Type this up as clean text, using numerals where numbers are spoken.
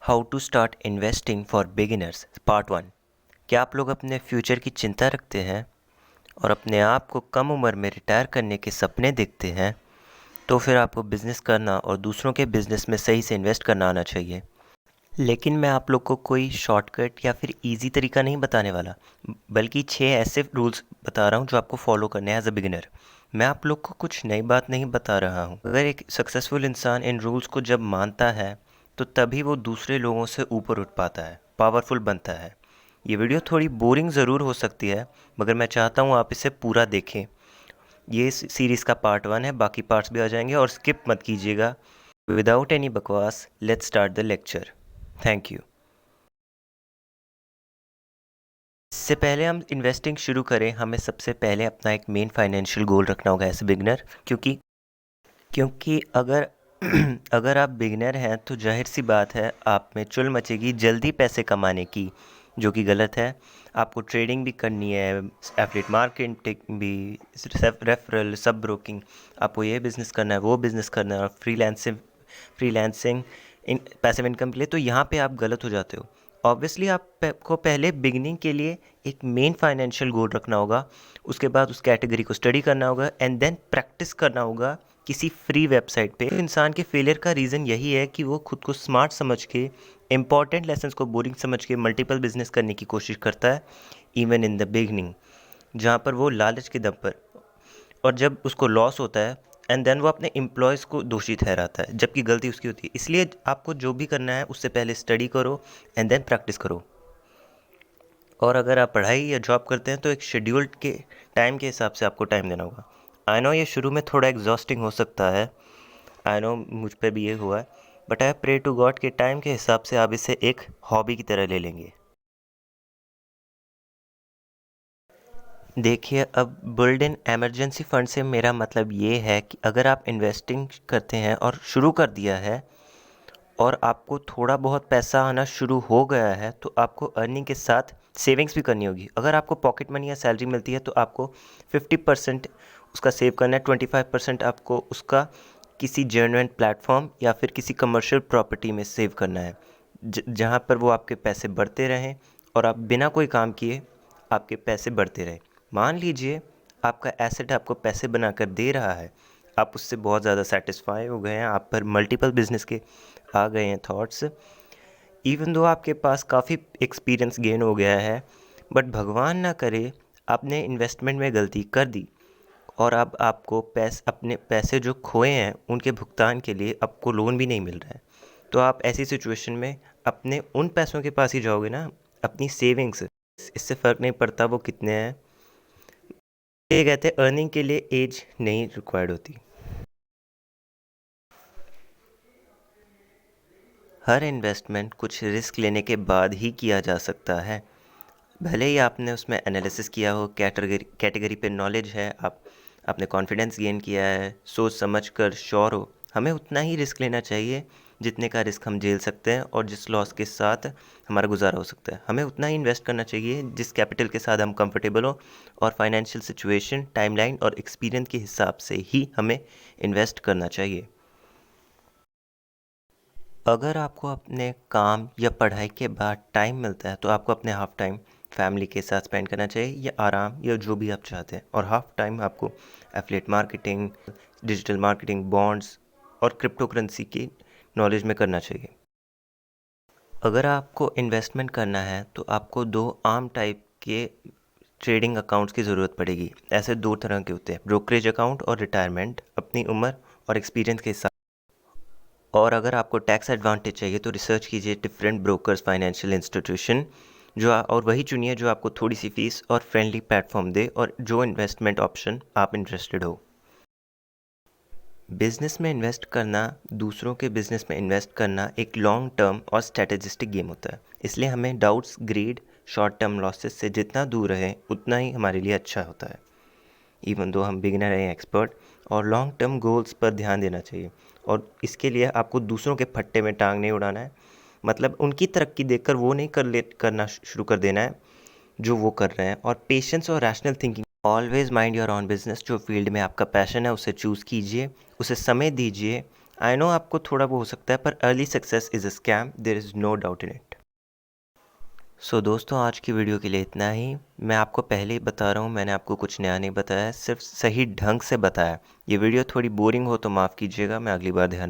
How to start investing for beginners part 1। क्या आप लोग अपने फ्यूचर की चिंता रखते हैं और अपने आप को कम उम्र में रिटायर करने के सपने देखते हैं? तो फिर आपको बिज़नेस करना और दूसरों के बिज़नेस में सही से इन्वेस्ट करना आना चाहिए। लेकिन मैं आप लोग को कोई शॉर्टकट या फिर इजी तरीका नहीं बताने वाला, बल्कि 6 ऐसे रूल्स बता रहा हूँ जो आपको फॉलो करने हैं एज अ बिगिनर। मैं आप लोग को कुछ नई बात नहीं बता रहा हूँ। अगर एक सक्सेसफुल इंसान इन रूल्स को जब मानता है तो तभी वो दूसरे लोगों से ऊपर उठ पाता है, पावरफुल बनता है। ये वीडियो थोड़ी बोरिंग ज़रूर हो सकती है, मगर मैं चाहता हूँ आप इसे पूरा देखें। ये सीरीज़ का पार्ट 1 है, बाकी पार्ट्स भी आ जाएंगे और स्किप मत कीजिएगा। विदाउट एनी बकवास, let's start the lecture. Thank you. इससे पहले हम इन्वेस्टिंग शुरू करें, हमें सबसे पहले अपना एक मेन फाइनेंशियल गोल रखना होगा एज ए बिगनर। क्योंकि अगर अगर आप बिगनर हैं तो जाहिर सी बात है आप में चुल मचेगी जल्दी पैसे कमाने की, जो कि गलत है। आपको ट्रेडिंग भी करनी है, एफिलिएट मार्केटिंग भी, रेफरल, सब ब्रोकिंग। आपको ये बिज़नेस करना है, वो बिज़नेस करना है, और फ्रीलांसिंग इन पैसिव इनकम के लिए। तो यहाँ पे आप गलत हो जाते हो। ऑब्वियसली आपको पहले बिगनिंग के लिए एक मेन फाइनेंशियल गोल रखना होगा, उसके बाद उस कैटेगरी को स्टडी करना होगा एंड देन प्रैक्टिस करना होगा किसी फ्री वेबसाइट पे। इंसान के फेलियर का रीज़न यही है कि वो खुद को स्मार्ट समझ के, इंपॉर्टेंट लेसन्स को बोरिंग समझ के मल्टीपल बिजनेस करने की कोशिश करता है, इवन इन द बिगनिंग, जहाँ पर वो लालच के दम पर, और जब उसको लॉस होता है एंड देन वो अपने एम्प्लॉयज़ को दोषी ठहराता है, जबकि गलती उसकी होती है। इसलिए आपको जो भी करना है उससे पहले स्टडी करो एंड देन प्रैक्टिस करो। और अगर आप पढ़ाई या जॉब करते हैं तो एक शेड्यूल्ड के टाइम के हिसाब से आपको टाइम देना होगा। आई नो ये शुरू में थोड़ा एग्जॉस्टिंग हो सकता है, आई नो मुझ पे भी ये हुआ है, but I pray to God के टाइम के हिसाब से आप इसे एक हॉबी की तरह ले लेंगे। देखिए, अब बिल्ड इन इमरजेंसी फंड से मेरा मतलब ये है कि अगर आप इन्वेस्टिंग करते हैं और शुरू कर दिया है और आपको थोड़ा बहुत पैसा आना शुरू हो गया है, तो आपको अर्निंग के साथ सेविंग्स भी करनी होगी। अगर आपको पॉकेट मनी या सैलरी मिलती है तो आपको 50% उसका सेव करना है, 25% आपको उसका किसी जेन्युइन प्लेटफॉर्म या फिर किसी कमर्शियल प्रॉपर्टी में सेव करना है, जहाँ पर वो आपके पैसे बढ़ते रहें और आप बिना कोई काम किए आपके पैसे बढ़ते रहें। मान लीजिए आपका एसेट आपको पैसे बनाकर दे रहा है, आप उससे बहुत ज़्यादा सेटिस्फाई हो गए हैं, आप पर मल्टीपल बिजनेस के आ गए हैं थॉट्स, इवन दो आपके पास काफ़ी एक्सपीरियंस गेन हो गया है, बट भगवान ना करे आपने इन्वेस्टमेंट में गलती कर दी और अब आपको अपने पैसे जो खोए हैं उनके भुगतान के लिए आपको लोन भी नहीं मिल रहा है। तो आप ऐसी सिचुएशन में अपने उन पैसों के पास ही जाओगे ना, अपनी सेविंग्स। इससे फ़र्क नहीं पड़ता वो कितने हैं। ये कहते हैं अर्निंग के लिए एज नहीं रिक्वायर्ड होती। हर इन्वेस्टमेंट कुछ रिस्क लेने के बाद ही किया जा सकता है। भले ही आपने उसमें एनालिसिस किया हो, कैटेगरी पे नॉलेज है, आपने कॉन्फिडेंस गेन किया है, सोच समझ कर श्योर हो, हमें उतना ही रिस्क लेना चाहिए जितने का रिस्क हम झेल सकते हैं और जिस लॉस के साथ हमारा गुजारा हो सकता है। हमें उतना ही इन्वेस्ट करना चाहिए जिस कैपिटल के साथ हम कंफर्टेबल हो, और फाइनेंशियल सिचुएशन, टाइमलाइन और एक्सपीरियंस के हिसाब से ही हमें इन्वेस्ट करना चाहिए। अगर आपको अपने काम या पढ़ाई के बाद टाइम मिलता है तो आपको अपने हाफ टाइम फैमिली के साथ स्पेंड करना चाहिए, या आराम, या जो भी आप चाहते हैं, और हाफ टाइम आपको affiliate marketing, digital marketing, bonds और क्रिप्टो करेंसी की नॉलेज में करना चाहिए। अगर आपको इन्वेस्टमेंट करना है तो आपको दो आम टाइप के ट्रेडिंग अकाउंट्स की ज़रूरत पड़ेगी। ऐसे दो तरह के होते हैं, ब्रोकरेज अकाउंट और रिटायरमेंट, अपनी उम्र और एक्सपीरियंस के हिसाब। और अगर आपको टैक्स एडवांटेज चाहिए तो रिसर्च कीजिए डिफरेंट ब्रोकर्स, फाइनेंशियल इंस्टीट्यूशन, और वही चुनिए जो आपको थोड़ी सी फीस और फ्रेंडली प्लेटफॉर्म दे, और जो इन्वेस्टमेंट ऑप्शन आप इंटरेस्टेड हो। बिजनेस में इन्वेस्ट करना, दूसरों के बिजनेस में इन्वेस्ट करना एक लॉन्ग टर्म और स्ट्रेटेजिस्टिक गेम होता है। इसलिए हमें doubts, greed, short term losses से जितना दूर रहें उतना ही हमारे लिए अच्छा होता है। इवन दो हम बिगिनर हैं, एक्सपर्ट, और लॉन्ग टर्म गोल्स पर ध्यान देना चाहिए। और इसके लिए आपको दूसरों के फट्टे में टांग नहीं उड़ाना है, मतलब उनकी तरक्की देखकर वो नहीं करना शुरू कर देना है जो वो कर रहे हैं। और पेशेंस और rational thinking, always mind your on business. जो फील्ड में आपका पैशन है उसे चूज़ कीजिए, उसे समय दीजिए, आई नो आपको थोड़ा वो हो सकता है, पर early success is a scam, there is no doubt in it. So दोस्तों, आज की वीडियो के लिए इतना ही। मैं आपको पहले ही बता रहा हूँ, मैंने आपको कुछ नया नहीं बताया, सिर्फ सही ढंग से बताया। ये वीडियो थोड़ी बोरिंग हो तो माफ़ कीजिएगा, मैं अगली बार ध्यान